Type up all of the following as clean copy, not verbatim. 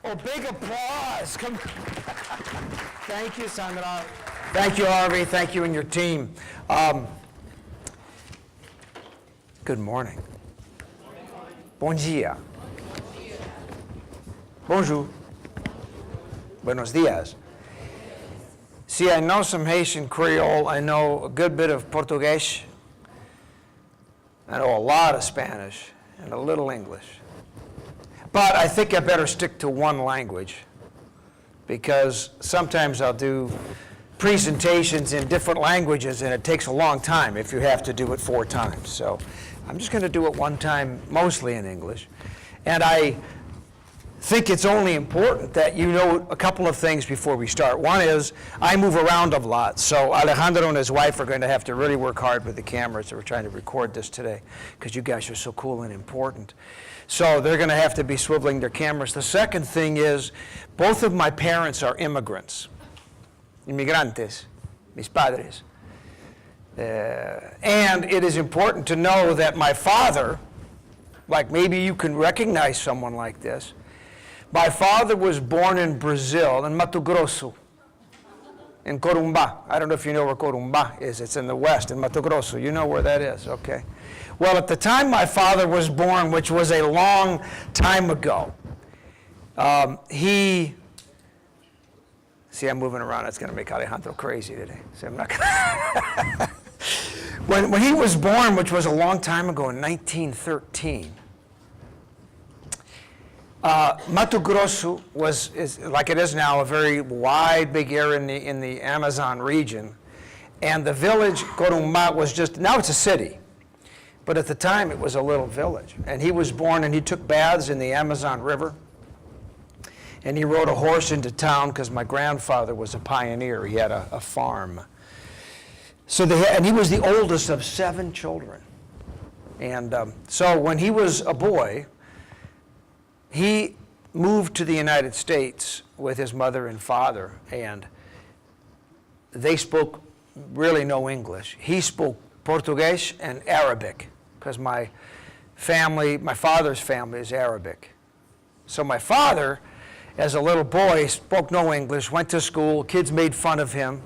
Oh, big applause. Come. Thank you, Sandra. Thank you, Harvey. Thank you and your team. Good morning. Bon dia. Bonjour. Buenos dias. See, I know some Haitian Creole. I know a good bit of Portuguese. I know a lot of Spanish and a little English. But I think I better stick to one language, because sometimes I'll do presentations in different languages and it takes a long time if you have to do it 4 times. So I'm just going to do it one time, mostly in English. And I think it's only important that you know a couple of things before we start. One is I move around a lot, so Alejandro and his wife are going to have to really work hard with the cameras. So we're trying to record this today because you guys are so cool and important. So they're going to have to be swiveling their cameras. The second thing is both of my parents are immigrants. Inmigrantes, mis padres. And it is important to know that my father, like maybe you can recognize someone like this, my father was born in Brazil, in Mato Grosso, in Corumbá. I don't know if you know where Corumbá is. It's in the west, in Mato Grosso. You know where that is, okay. Well, at the time my father was born, which was a long time ago, see, I'm moving around. It's going to make Alejandro crazy today. So I'm not going to. When he was born, which was a long time ago in 1913, Mato Grosso is like it is now, a very wide, big area in the Amazon region. And the village, Corumbá, was just, now it's a city. But at the time, it was a little village. And he was born, and he took baths in the Amazon River. And he rode a horse into town because my grandfather was a pioneer. He had a farm. So and he was the oldest of 7 children. And so when he was a boy, he moved to the United States with his mother and father. And they spoke really no English. He spoke Portuguese and Arabic, because my father's family is Arabic. So my father, as a little boy, spoke no English, went to school, kids made fun of him.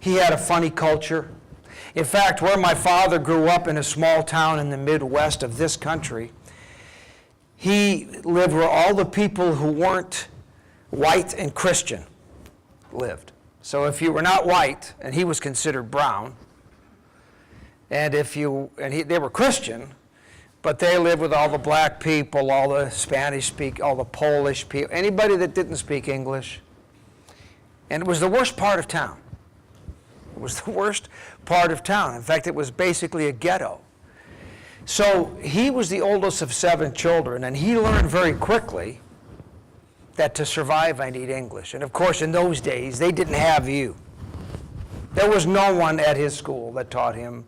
He had a funny culture. In fact, where my father grew up in a small town in the Midwest of this country, he lived where all the people who weren't white and Christian lived. So if you were not white, and he was considered brown, and they were Christian, but they lived with all the black people, all the all the Polish people, anybody that didn't speak English. And it was the worst part of town. It was the worst part of town. In fact, it was basically a ghetto. So he was the oldest of 7 children, and he learned very quickly that to survive, I need English. And of course, in those days, they didn't have you. There was no one at his school that taught him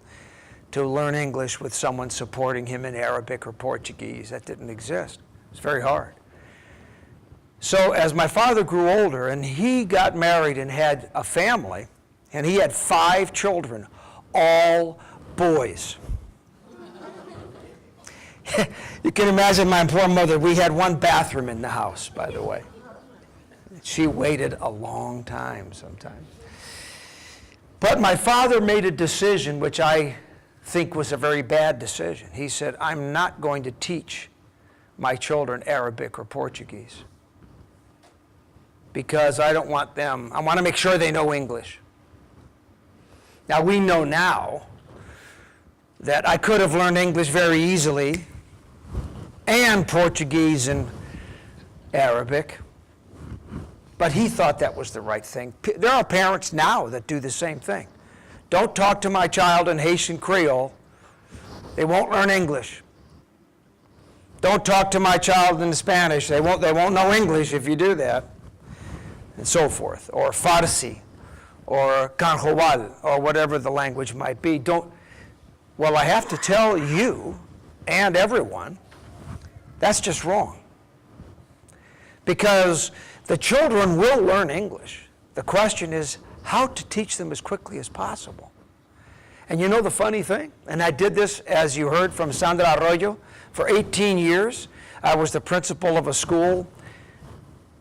to learn English with someone supporting him in Arabic or Portuguese. That didn't exist. It's very hard. So as my father grew older, and he got married and had a family, and he had 5 children, all boys. You can imagine my poor mother. We had 1 bathroom in the house, by the way. She waited a long time sometimes. But my father made a decision which I think was a very bad decision. He said, I'm not going to teach my children Arabic or Portuguese because I don't want them, I want to make sure they know English. Now, we know now that I could have learned English very easily and Portuguese and Arabic, but he thought that was the right thing. There are parents now that do the same thing. Don't talk to my child in Haitian Creole. They won't learn English. Don't talk to my child in Spanish. They won't know English if you do that, and so forth. Or Farsi, or Canjowal, or whatever the language might be. Well, I have to tell you and everyone, that's just wrong. Because the children will learn English. The question is how to teach them as quickly as possible. And you know the funny thing? And I did this, as you heard from Sandra Arroyo, for 18 years. I was the principal of a school.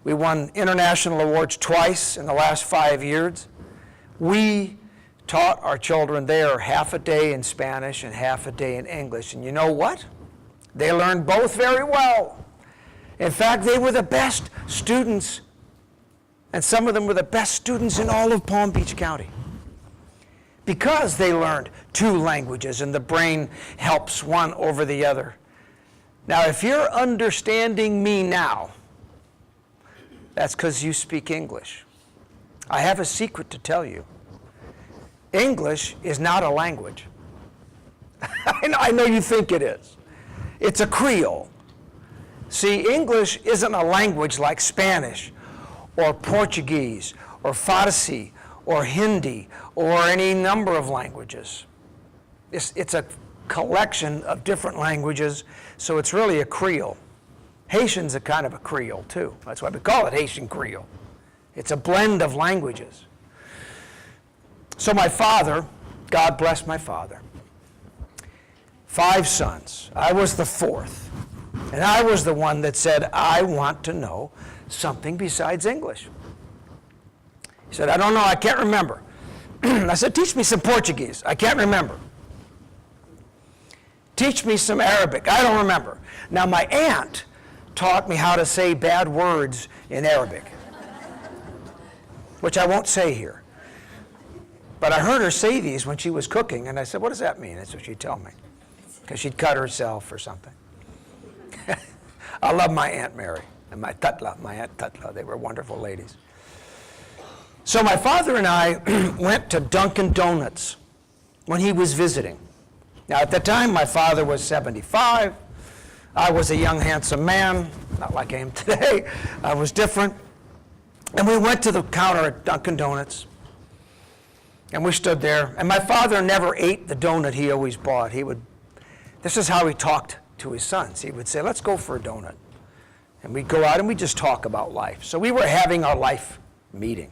We won international awards twice in the last 5 years. We taught our children there half a day in Spanish and half a day in English. And you know what? They learned both very well. In fact, they were the best students, and some of them were the best students in all of Palm Beach County, because they learned 2 languages and the brain helps one over the other. Now, if you're understanding me now, that's because you speak English. I have a secret to tell you. English is not a language. I know you think it is. It's a Creole. See, English isn't a language like Spanish or Portuguese or Farsi or Hindi or any number of languages. It's a collection of different languages, so it's really a Creole. Haitian's a kind of a Creole too. That's why we call it Haitian Creole. It's a blend of languages. So my father, God bless my father, 5 sons. I was the 4th. And I was the one that said, I want to know something besides English. He said, I don't know, I can't remember. I said, teach me some Portuguese. I can't remember. Teach me some Arabic. I don't remember. Now, my aunt taught me how to say bad words in Arabic, which I won't say here. But I heard her say these when she was cooking, and I said, what does that mean? That's what she'd tell me, because she'd cut herself or something. I love my Aunt Mary and my Aunt Tatla. They were wonderful ladies. So my father and I went to Dunkin' Donuts when he was visiting. Now, at the time, my father was 75. I was a young, handsome man, not like I am today. I was different. And we went to the counter at Dunkin' Donuts, and we stood there. And my father never ate the donut he always bought. This is how he talked to his sons. He would say, let's go for a donut. And we'd go out and we'd just talk about life. So we were having our life meeting.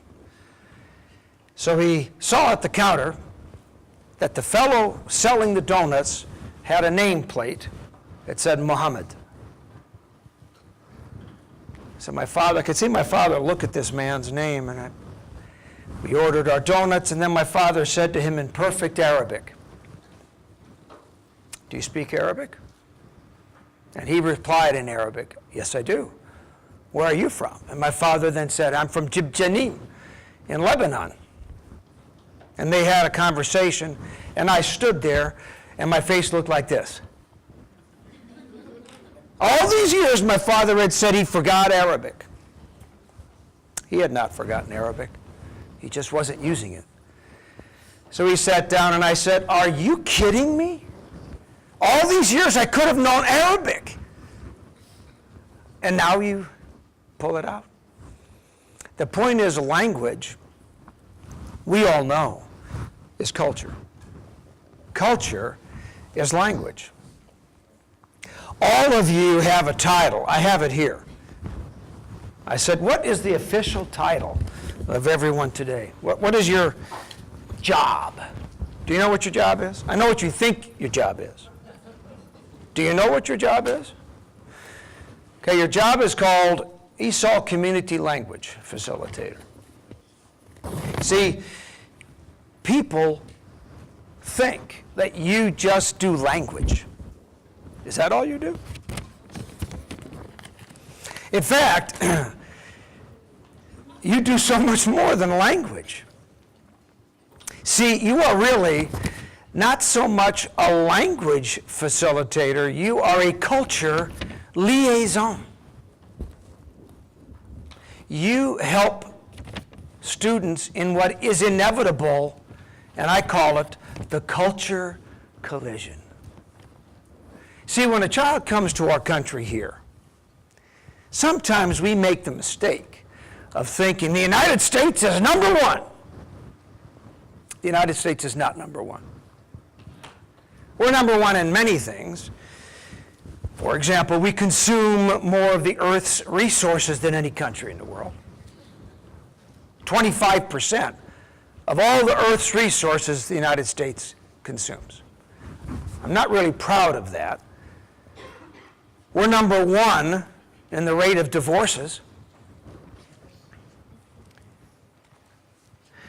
So he saw at the counter that the fellow selling the donuts had a nameplate that said Muhammad. So I could see my father look at this man's name, and we ordered our donuts, and then my father said to him in perfect Arabic, do you speak Arabic? And he replied in Arabic, yes, I do. Where are you from? And my father then said, I'm from Jibjanim in Lebanon. And they had a conversation, and I stood there, and my face looked like this. All these years, my father had said he forgot Arabic. He had not forgotten Arabic. He just wasn't using it. So he sat down, and I said, are you kidding me? All these years I could have known Arabic. And now you pull it out. The point is, language, we all know, is culture. Culture is language. All of you have a title. I have it here. I said, what is the official title of everyone today? What is your job? Do you know what your job is? I know what you think your job is. Do you know what your job is? Okay, your job is called ESOL Community Language Facilitator. See, people think that you just do language. Is that all you do? In fact, you do so much more than language. See, you are really not so much a language facilitator, you are a culture liaison. You help students in what is inevitable, and I call it the culture collision. See, when a child comes to our country here, sometimes we make the mistake of thinking the United States is number one. The United States is not number one. We're number one in many things. For example, we consume more of the Earth's resources than any country in the world. 25% of all the Earth's resources the United States consumes. I'm not really proud of that, We're number one in the rate of divorces.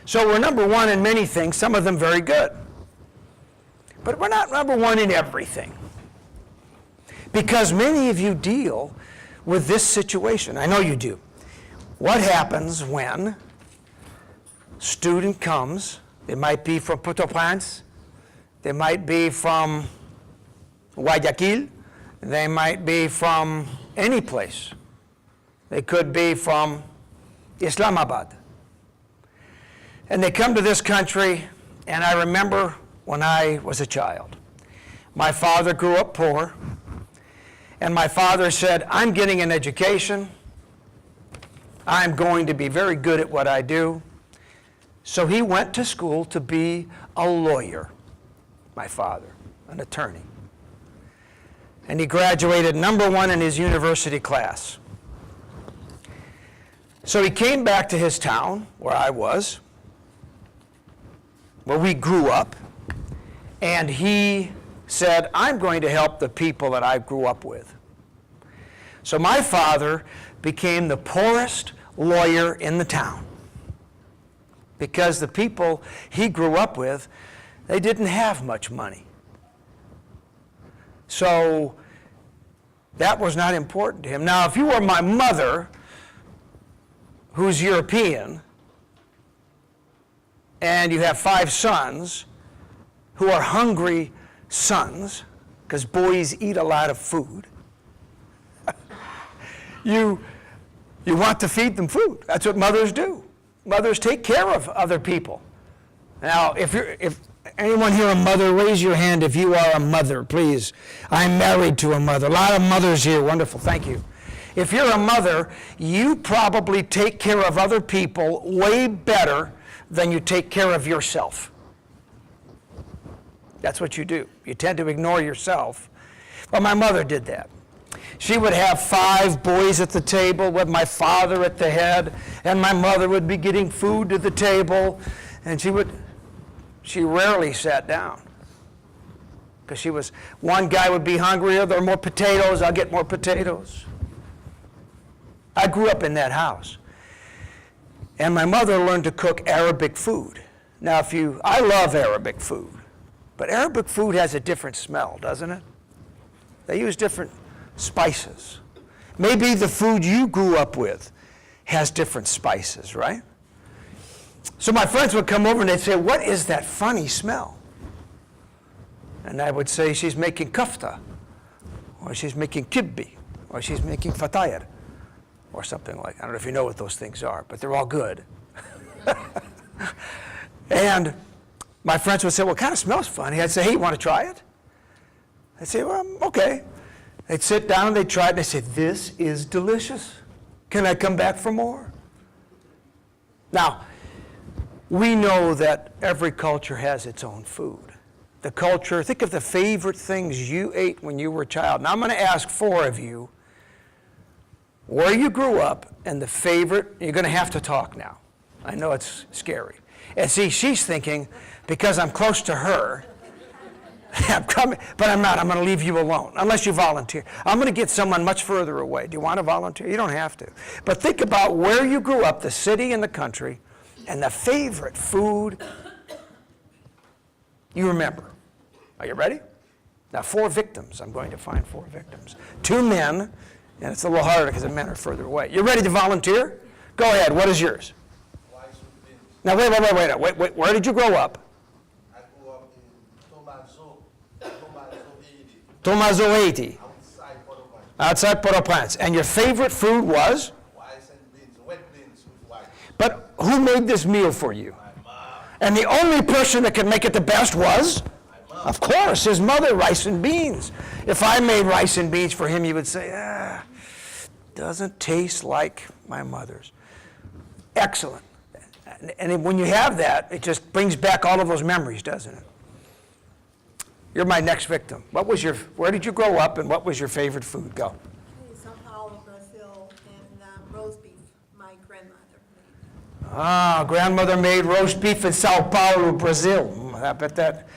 So we're number one in many things, some of them very good. But we're not number one in everything. Because many of you deal with this situation. I know you do. What happens when student comes, it might be from Port-au-Prince, they might be from Guayaquil, they might be from any place. They could be from Islamabad. And they come to this country, and I remember when I was a child. My father grew up poor, and my father said, I'm getting an education. I'm going to be very good at what I do. So he went to school to be a lawyer, my father, an attorney. And he graduated number one in his university class. So he came back to his town, where I was, where we grew up, and he said, I'm going to help the people that I grew up with. So my father became the poorest lawyer in the town because the people he grew up with, they didn't have much money. So that was not important to him. Now, if you were my mother, who's European, and you have 5 sons who are hungry sons, because boys eat a lot of food, you want to feed them food. That's what mothers do. Mothers take care of other people. Now, if anyone here a mother, raise your hand if you are a mother, please. I'm married to a mother. A lot of mothers here. Wonderful. Thank you. If you're a mother, you probably take care of other people way better than you take care of yourself. That's what you do. You tend to ignore yourself. Well, my mother did that. She would have 5 boys at the table with my father at the head, and my mother would be getting food to the table, and she rarely sat down. Because one guy would be hungrier, there are more potatoes, I'll get more potatoes. I grew up in that house. And my mother learned to cook Arabic food. Now, I love Arabic food, but Arabic food has a different smell, doesn't it? They use different spices. Maybe the food you grew up with has different spices, right? So my friends would come over and they'd say, what is that funny smell? And I would say, she's making kafta, or she's making kibbi, or she's making fatayr, or something like that. I don't know if you know what those things are, but they're all good. And my friends would say, well, it kind of smells funny. I'd say, hey, you want to try it? I'd say, well, okay. They'd sit down and they'd try it, and they'd say, this is delicious. Can I come back for more? Now, we know that every culture has its own food. The culture, think of the favorite things you ate when you were a child. Now I'm going to ask 4 of you where you grew up and the favorite, you're going to have to talk now. I know it's scary. And see, she's thinking, because I'm close to her, I'm coming, but I'm not. I'm going to leave you alone, unless you volunteer. I'm going to get someone much further away. Do you want to volunteer? You don't have to. But think about where you grew up, the city and the country, and the favorite food you remember. Are you ready? Now, 4 victims. I'm going to find 4 victims. 2 men, and it's a little harder because the men are further away. You ready to volunteer? Go ahead. What is yours? Now, wait. Where did you grow up? I grew up in Tomazo 80. outside Port-au-Prince. Outside Port-au-Prince. And your favorite food was? Rice and beans, wet beans with white. But who made this meal for you? My mom. And the only person that could make it the best was? My mom. Of course, his mother, rice and beans. If I made rice and beans for him, you would say, doesn't taste like my mother's. Excellent. And when you have that, it just brings back all of those memories, doesn't it? You're my next victim. Where did you grow up and what was your favorite food? Go. São Paulo, Brazil, and roast beef. My grandmother made. Grandmother made roast beef in Sao Paulo, Brazil. I bet that.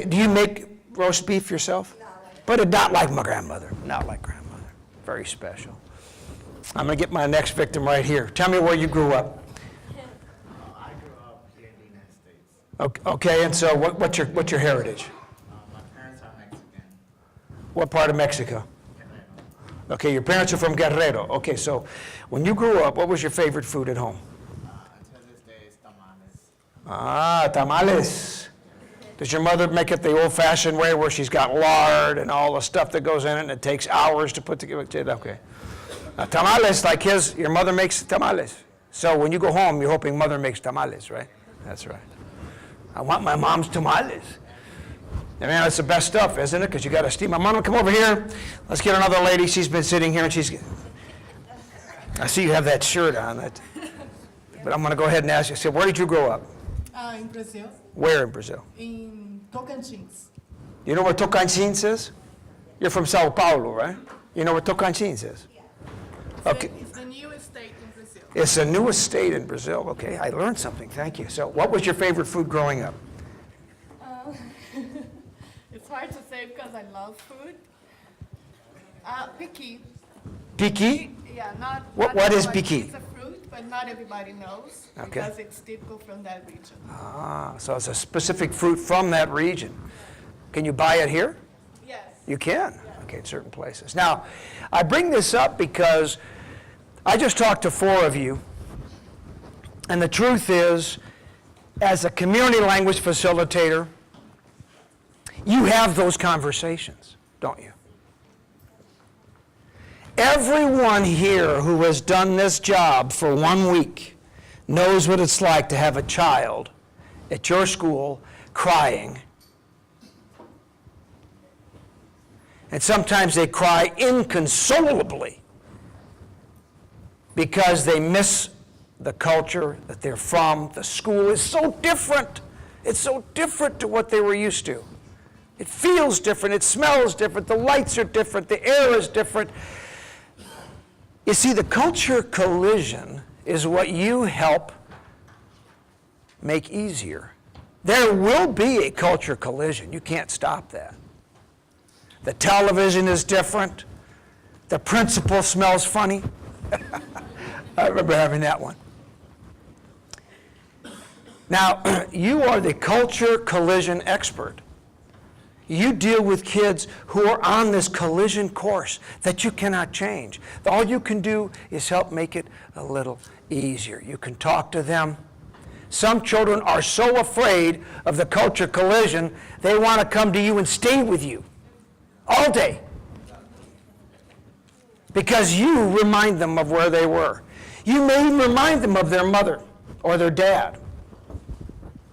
Do you make roast beef yourself? Not like But not like my grandmother. Not like grandmother. Very special. I'm going to get my next victim right here. Tell me where you grew up. I grew up here in the United States. Okay, and so what's your heritage? My parents are Mexican. What part of Mexico? Guerrero. Okay, your parents are from Guerrero. Okay, so when you grew up, what was your favorite food at home? Until this day, it's tamales. Ah, tamales. Does your mother make it the old-fashioned way where she's got lard and all the stuff that goes in it and it takes hours to put together? Okay. Now, tamales, like your mother makes tamales. So when you go home, you're hoping mother makes tamales, right? That's right. I want my mom's tamales. And man, it's the best stuff, isn't it? Because you got to steam. My mom, come over here. Let's get another lady. She's been sitting here and I see you have that shirt on. But I'm going to go ahead and ask you. So where did you grow up? In Brazil, Where in Brazil? in Tocantins. You know where Tocantins is? You're from Sao Paulo, right? You know where Tocantins is? Okay. It's the newest state in Brazil. It's the newest state in Brazil. Okay, I learned something. Thank you. So what was your favorite food growing up? It's hard to say because I love food. Piqui. Piqui? Yeah, not. What not is everybody- piqui? It's a fruit, but not everybody knows Okay. because it's typical from that region. Ah, so it's a specific fruit from that region. Can you buy it here? Yes. You can? Okay, in certain places. Now, I bring this up because I just talked to 4 of you, and the truth is, as a community language facilitator, you have those conversations, don't you? Everyone here who has done this job for 1 week knows what it's like to have a child at your school crying. And sometimes they cry inconsolably because they miss the culture that they're from. The school is so different. It's so different to what they were used to. It feels different. It smells different. The lights are different. The air is different. You see, the culture collision is what you help make easier. There will be a culture collision. You can't stop that. The television is different. The principal smells funny. I remember having that one. Now, you are the culture collision expert. You deal with kids who are on this collision course that you cannot change. All you can do is help make it a little easier. You can talk to them. Some children are so afraid of the culture collision, they want to come to you and stay with you all day because you remind them of where they were. You may even remind them of their mother or their dad.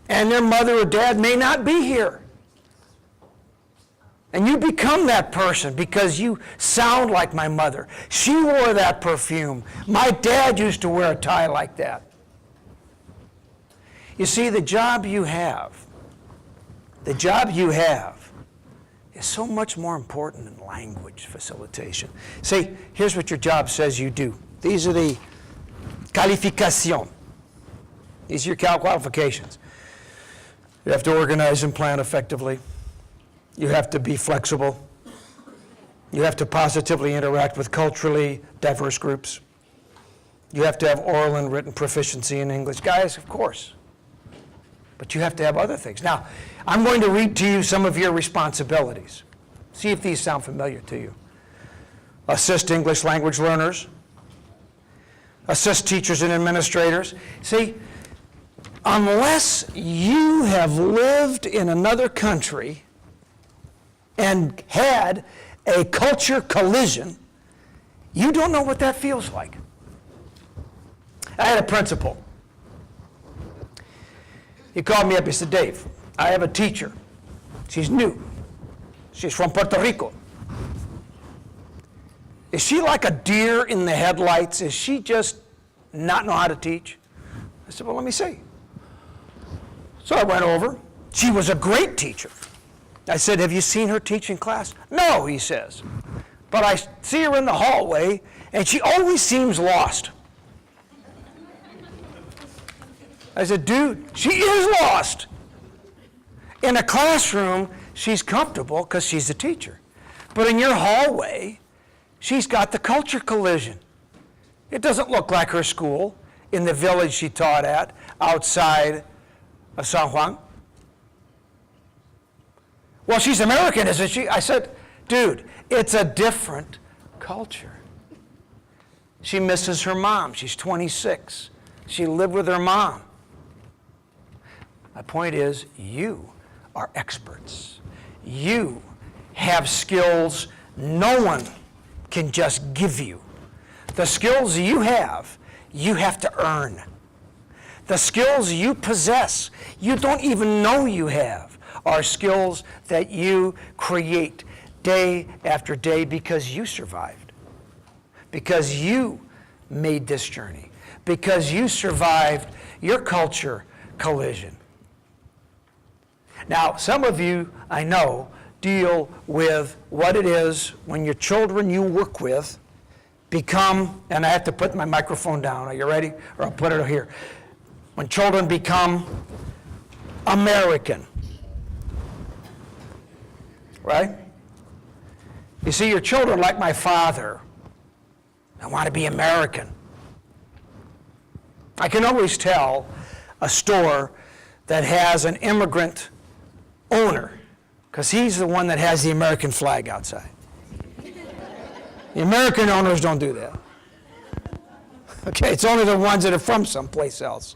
And their mother or dad may not be here. And you become that person because you sound like my mother. She wore that perfume. My dad used to wear a tie like that. You see, the job you have is so much more important than language facilitation. See, here's what your job says you do. These are the calificación. These are your qualifications. You have to organize and plan effectively. You have to be flexible. You have to positively interact with culturally diverse groups. You have to have oral and written proficiency in English. Guys, of course. But you have to have other things. Now, I'm going to read to you some of your responsibilities. See if these sound familiar to you. Assist English language learners. Assist teachers and administrators. See, unless you have lived in another country and had a culture collision, you don't know what that feels like. I had a principal. He called me up, he said, Dave, I have a teacher. She's new. She's from Puerto Rico. Is she like a deer in the headlights? Is she just not know how to teach? I said, well, let me see. So I went over. She was a great teacher. I said, have you seen her teach in class? No, he says. But I see her in the hallway, and she always seems lost. I said, dude, she is lost. In a classroom, she's comfortable because she's a teacher. But in your hallway, She's got the culture collision. It doesn't look like her school in the village she taught at outside of San Juan. Well, she's American, isn't she? I said, dude, it's a different culture. She misses her mom. She's 26. She lived with her mom. My point is, you are experts. You have skills no one can just give you. The skills you have to earn. The skills you possess, you don't even know you have, are skills that you create day after day because you survived, because you made this journey, because you survived your culture collision. Now, some of you, I know, deal with what it is when your children you work with become, and I have to put my microphone down. Are you ready? Or I'll put it here. When children become American. Right? You see, your children, like my father, I want to be American. I can always tell a store that has an immigrant owner, because he's the one that has the American flag outside. The American owners don't do that. Okay, it's only the ones that are from someplace else.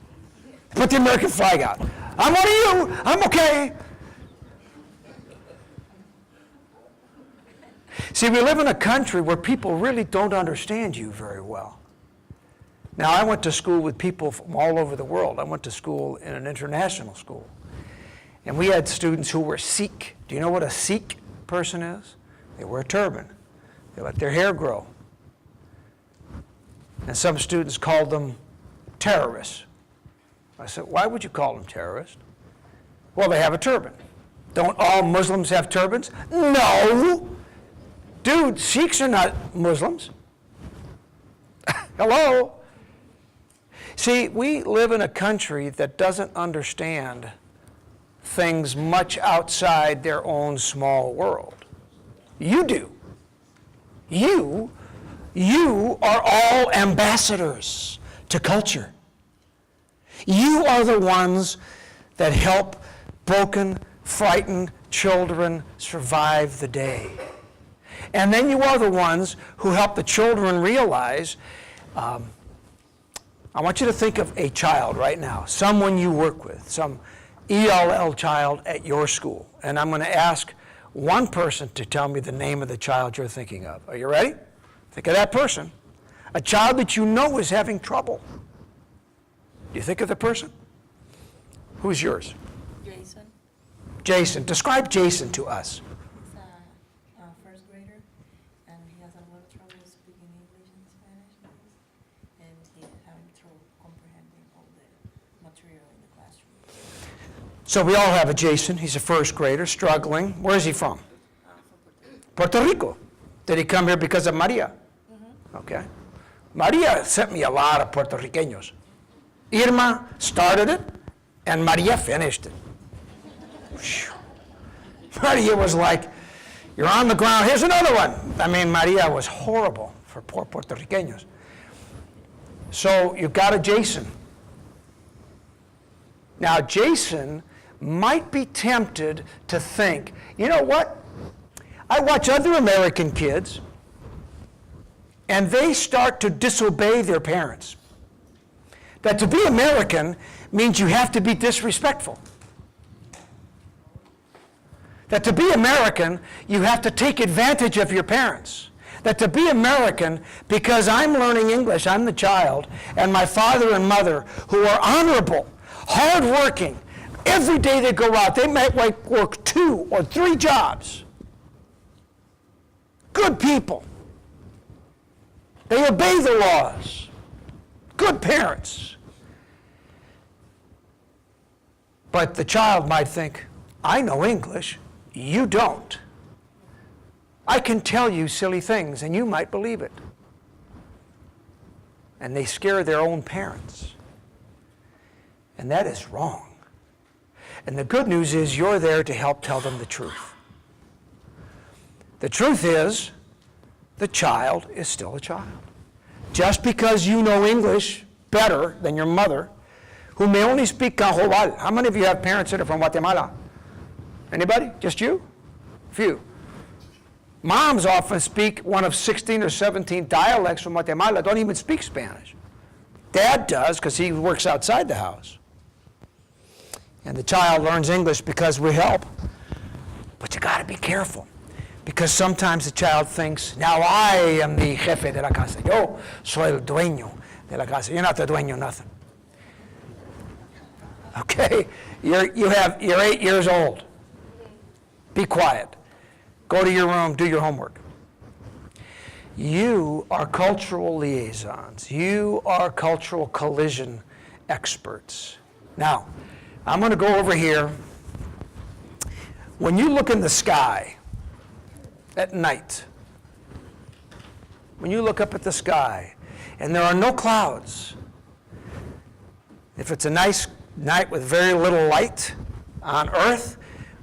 Put the American flag out. I'm one of you. I'm okay. See, we live in a country where people really don't understand you very well. Now, I went to school with people from all over the world. I went to school in an international school. And we had students who were Sikh. Do you know what a Sikh person is? They wear a turban. They let their hair grow. And some students called them terrorists. I said, why would you call them terrorists? Well, they have a turban. Don't all Muslims have turbans? No! Dude, Sikhs are not Muslims. Hello? See, we live in a country that doesn't understand things much outside their own small world. You do. You are all ambassadors to culture. You are the ones that help broken, frightened children survive the day. And then you are the ones who help the children realize, I want you to think of a child right now, someone you work with, some ELL child at your school. And I'm going to ask one person to tell me the name of the child you're thinking of. Are you ready? Think of that person. A child that you know is having trouble. Do you think of the person? Who's yours? Jason. Jason. Describe Jason to us. He's a first grader, and he has a lot of trouble speaking English and Spanish, and he's having trouble comprehending all the material in the classroom. So we all have a Jason. He's a first grader, struggling. Where is he from? From Puerto Rico. Did he come here because of Maria? Okay. Maria sent me a lot of Puerto Riqueños. Irma started it, and Maria finished it. Whew. Maria was like, you're on the ground, here's another one. I mean, Maria was horrible for poor Puerto Riqueños. So you got a Jason. Now, Jason might be tempted to think, you know what? I watch other American kids, and they start to disobey their parents. That to be American means you have to be disrespectful. That to be American, you have to take advantage of your parents. That to be American, because I'm learning English, I'm the child, and my father and mother, who are honorable, hardworking, every day they go out, they might work 2 or 3 jobs. Good people. They obey the laws. Good parents. But the child might think, I know English, you don't. I can tell you silly things, and you might believe it. And they scare their own parents. And that is wrong. And the good news is you're there to help tell them the truth. The truth is, the child is still a child. Just because you know English better than your mother, who may only speak Cajobal. How many of you have parents that are from Guatemala? Anybody? Just you? Few. Moms often speak one of 16 or 17 dialects from Guatemala, don't even speak Spanish. Dad does because he works outside the house. And the child learns English because we help. But you got to be careful, because sometimes the child thinks, now I am the jefe de la casa. Yo soy el dueño de la casa. You're not the dueño, nothing. Okay? You're 8 years old. Be quiet. Go to your room, do your homework. You are cultural liaisons. You are cultural collision experts. Now, I'm going to go over here. When you look in the sky at night, when you look up at the sky and there are no clouds, if it's a nice night with very little light on Earth,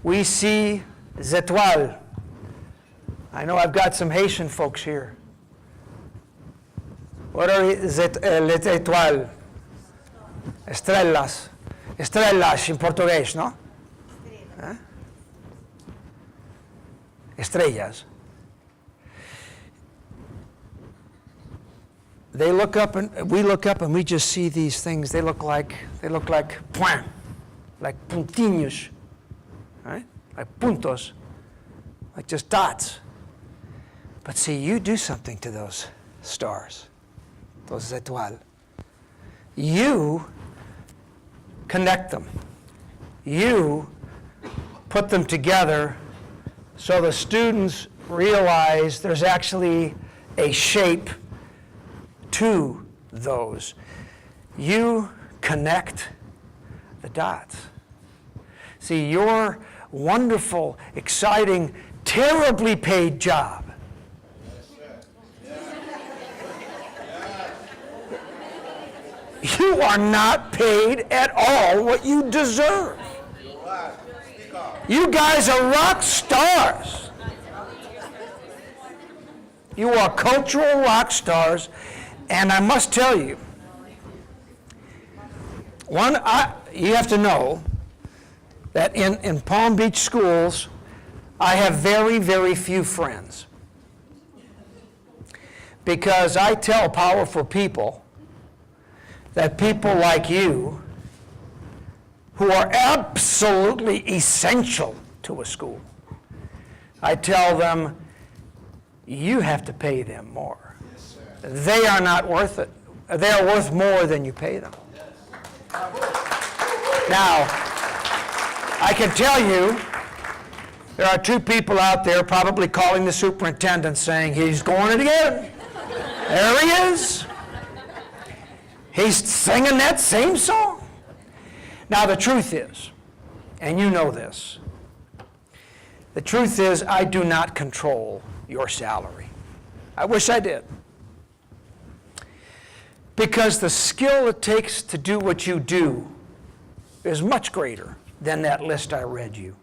we see les étoiles. I know I've got some Haitian folks here. What are les étoiles? Estrelas. Estrelas in Portuguese, no? Huh? Estrellas. They look up and we look up and we just see these things. They look like point, like puntinhos, right? Like puntos, like just dots. But see, you do something to those stars, those étoiles. You connect them. You put them together so the students realize there's actually a shape to those. You connect the dots. See, your wonderful, exciting, terribly paid job you are not paid at all what you deserve. You guys are rock stars. You are cultural rock stars, and I must tell you, you have to know that in Palm Beach schools, I have very, very few friends. Because I tell powerful people that people like you, who are absolutely essential to a school, I tell them, you have to pay them more. They are not worth it. They are worth more than you pay them. Now, I can tell you, there are 2 people out there probably calling the superintendent saying, he's going it again. There he is. He's singing that same song. Now, the truth is, and you know this, the truth is I do not control your salary. I wish I did. Because the skill it takes to do what you do is much greater than that list I read you.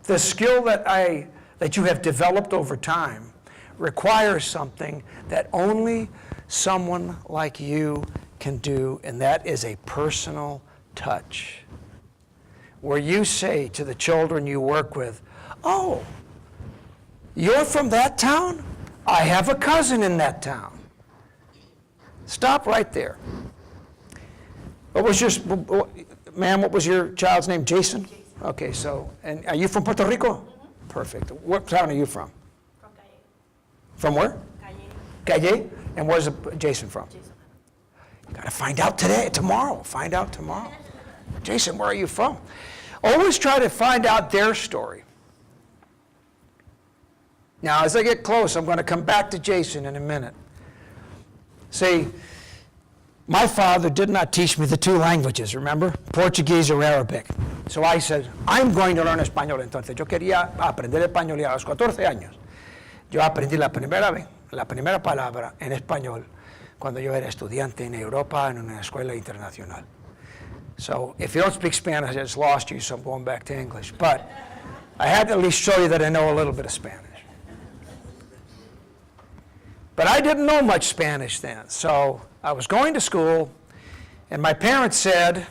The skill that you have developed over time requires something that only someone like you can do, and that is a personal touch. Where you say to the children you work with, oh, you're from that town? I have a cousin in that town. Stop right there. What was your child's name? Jason? Okay, so, and are you from Puerto Rico? Mm-hmm. Perfect. What town are you from? From Calle. From where? Calle. Calle? And where's Jason from? Jason. Got to find out tomorrow. Find out tomorrow. Jason, where are you from? Always try to find out their story. Now, as I get close, I'm going to come back to Jason in a minute. See, my father did not teach me the 2 languages, remember? Portuguese or Arabic. So I said, I'm going to learn español. Entonces, yo quería aprender español y a los 14 años. Yo aprendí la primera palabra en español cuando yo era estudiante en Europa en una escuela internacional. So if you don't speak Spanish, I just lost you, so I'm going back to English. But I had to at least show you that I know a little bit of Spanish. But I didn't know much Spanish then. So I was going to school, and my parents said,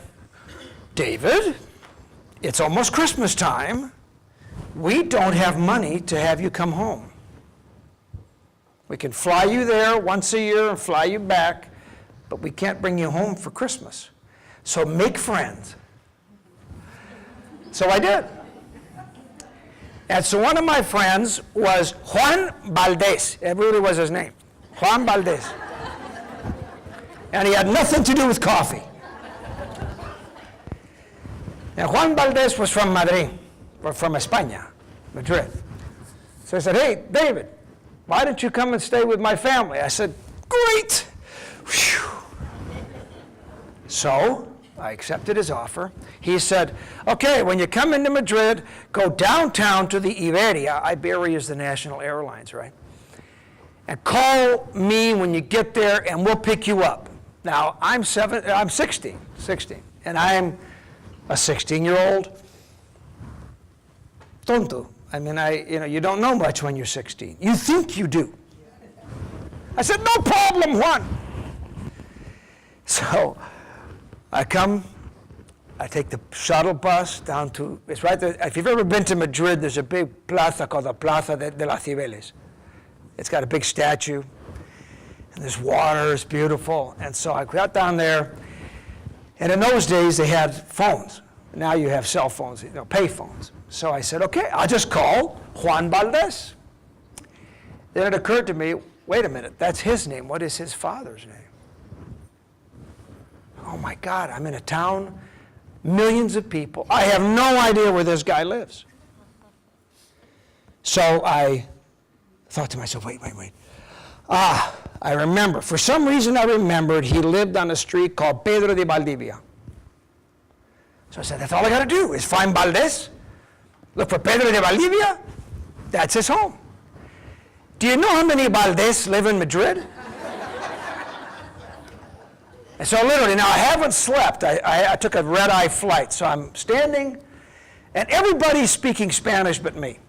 David, it's almost Christmas time. We don't have money to have you come home. We can fly you there once a year and fly you back, but we can't bring you home for Christmas. So make friends. So I did. And so one of my friends was Juan Valdez. That really was his name. Juan Valdez. And he had nothing to do with coffee. And Juan Valdez was from Madrid, or from España, Madrid. So I said, hey, David, why don't you come and stay with my family? I said, great. Whew. So I accepted his offer. He said, okay, when you come into Madrid, go downtown to the Iberia. Iberia is the national airlines, right? And call me when you get there, and we'll pick you up. Now, I'm 16, and I'm a 16-year-old tonto. I mean, you don't know much when you're 16. You think you do. I said, no problem, Juan. So I come, I take the shuttle bus down to, it's right there. If you've ever been to Madrid, there's a big plaza called the Plaza de las Cibeles. It's got a big statue, and there's water, it's beautiful. And so I got down there, and in those days they had phones. Now you have cell phones, pay phones. So I said, okay, I'll just call Juan Valdez. Then it occurred to me, wait a minute, that's his name. What is his father's name? Oh my God, I'm in a town, millions of people. I have no idea where this guy lives. So I thought to myself, wait. I remember. For some reason I remembered he lived on a street called Pedro de Valdivia. So I said, that's all I got to do is find Valdez, look for Pedro de Valdivia, that's his home. Do you know how many Valdez live in Madrid? And so literally, now I haven't slept. I took a red-eye flight, so I'm standing, and everybody's speaking Spanish but me.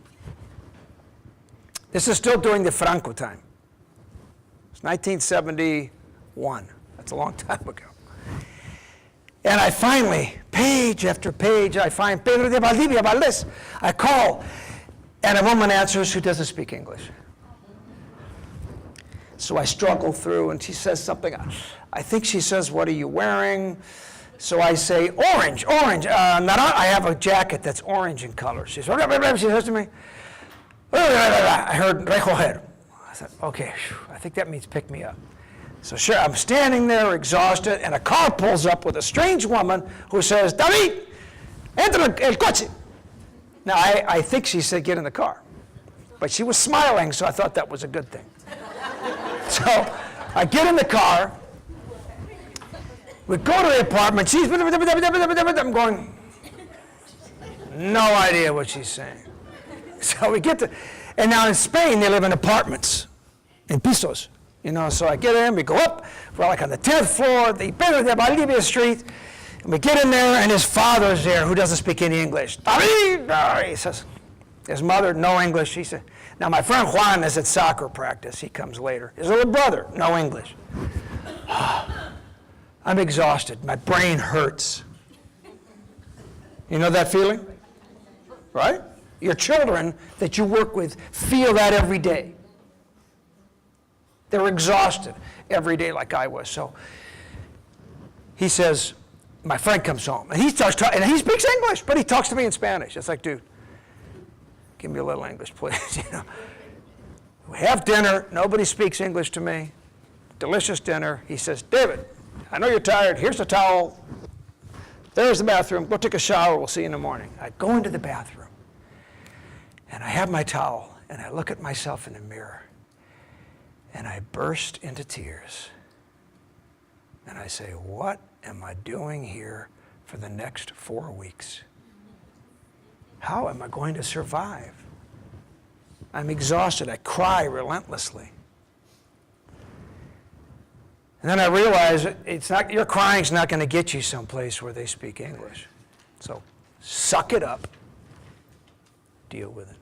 This is still during the Franco time. It's 1971. That's a long time ago. And I finally, page after page, I find Pedro de Valdivia, Valdez. I call, and a woman answers who doesn't speak English. So I struggle through, and she says something. I think she says, what are you wearing? So I say, orange. I have a jacket that's orange in color. She says to me, I heard recoger. I said, okay, I think that means pick me up. So sure, I'm standing there exhausted, and a car pulls up with a strange woman who says, David, entra el coche. Now, I think she said, get in the car. But she was smiling, so I thought that was a good thing. So I get in the car. We go to the apartment. She's, I'm going, no idea what she's saying. So we get to, and now in Spain, they live in apartments, in pisos. So I get in, we go up, we're like on the 10th floor, the Pedro de Valdivia Street, and we get in there, and his father's there, who doesn't speak any English. He says, his mother, no English. He said, now my friend Juan is at soccer practice. He comes later. His little brother, no English. I'm exhausted. My brain hurts. You know that feeling? Right? Your children that you work with feel that every day. They're exhausted every day like I was. So he says, my friend comes home, and he starts talking, and he speaks English, but he talks to me in Spanish. It's like, dude, give me a little English, please. We have dinner. Nobody speaks English to me. Delicious dinner. He says, David, I know you're tired. Here's the towel. There's the bathroom. Go take a shower. We'll see you in the morning. I go into the bathroom, and I have my towel, and I look at myself in the mirror, and I burst into tears. And I say, what am I doing here for the next 4 weeks? How am I going to survive? I'm exhausted. I cry relentlessly. And then I realize your crying's not going to get you someplace where they speak English. So suck it up. Deal with it.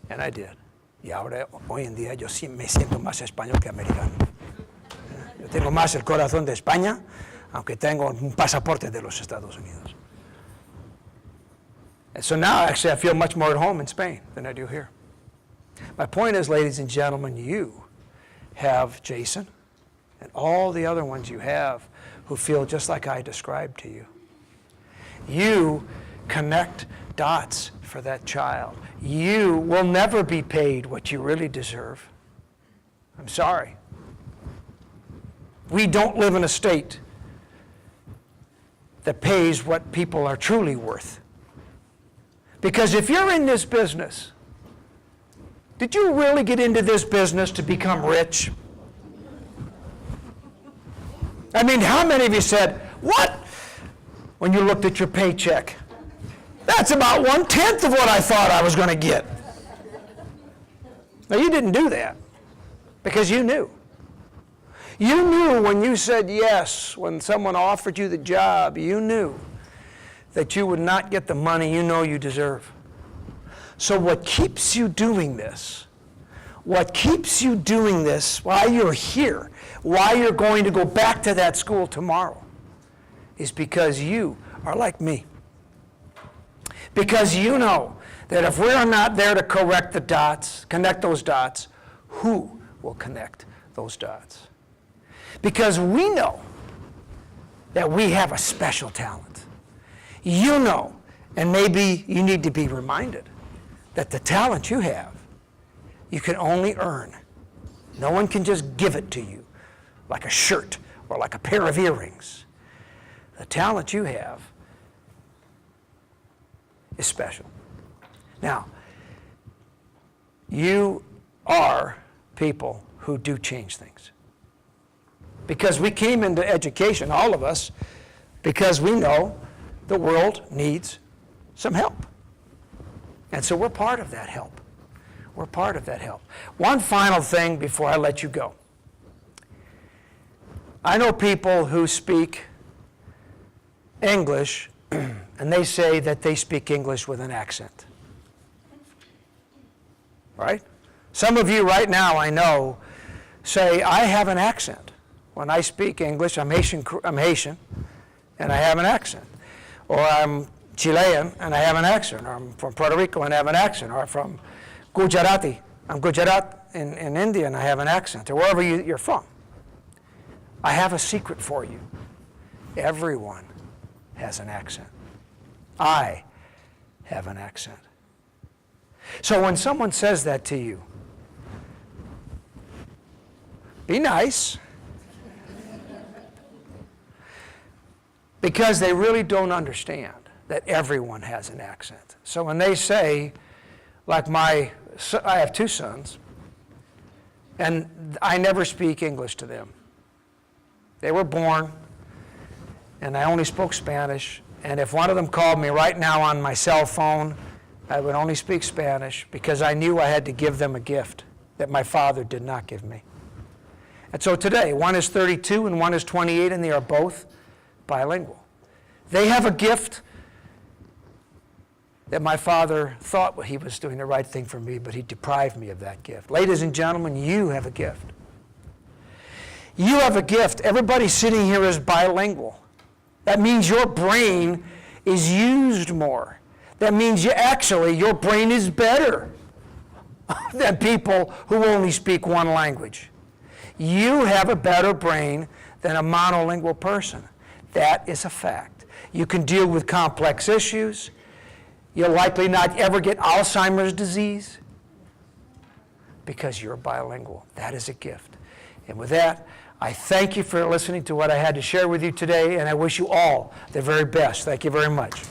And I did. Y ahora, hoy en día, yo sí me siento más español que americano. Yo tengo más el corazón de España, aunque tengo un pasaporte de los Estados Unidos. And so now, actually, I feel much more at home in Spain than I do here. My point is, ladies and gentlemen, you have Jason and all the other ones you have who feel just like I described to you. You connect dots for that child. You will never be paid what you really deserve. I'm sorry. We don't live in a state that pays what people are truly worth. Because if you're in this business, did you really get into this business to become rich? I mean, how many of you said, what? When you looked at your paycheck. That's about 1/10 of what I thought I was going to get. Now, you didn't do that because you knew. You knew when you said yes, when someone offered you the job, you knew that you would not get the money you know you deserve. So what keeps you doing this, while you're here, why you're going to go back to that school tomorrow, is because you are like me. Because you know that if we're not there to correct the dots, connect those dots, who will connect those dots? Because we know that we have a special talent. You know, and maybe you need to be reminded, that the talent you have, you can only earn. No one can just give it to you like a shirt or like a pair of earrings. The talent you have is special. Now, you are people who do change things. Because we came into education, all of us, because we know the world needs some help. And so we're part of that help. We're part of that help. One final thing before I let you go. I know people who speak English and they say that they speak English with an accent. Right? Some of you right now, I know, say, I have an accent. When I speak English, I'm Haitian, and I have an accent. Or I'm Chilean, and I have an accent. Or I'm from Puerto Rico, and I have an accent. Or from Gujarati. I'm Gujarat in India, and I have an accent. Or wherever you're from. I have a secret for you. Everyone has an accent. I have an accent. So when someone says that to you, be nice. Because they really don't understand that everyone has an accent. So when they say, like I have 2 sons, and I never speak English to them. They were born, and I only spoke Spanish, and if one of them called me right now on my cell phone, I would only speak Spanish because I knew I had to give them a gift that my father did not give me. And so today, one is 32 and one is 28, and they are both bilingual. They have a gift that my father thought he was doing the right thing for me, but he deprived me of that gift. Ladies and gentlemen, you have a gift. You have a gift. Everybody sitting here is bilingual. That means your brain is used more. That means your brain is better than people who only speak one language. You have a better brain than a monolingual person. That is a fact. You can deal with complex issues. You'll likely not ever get Alzheimer's disease because you're bilingual. That is a gift. And with that, I thank you for listening to what I had to share with you today, and I wish you all the very best. Thank you very much.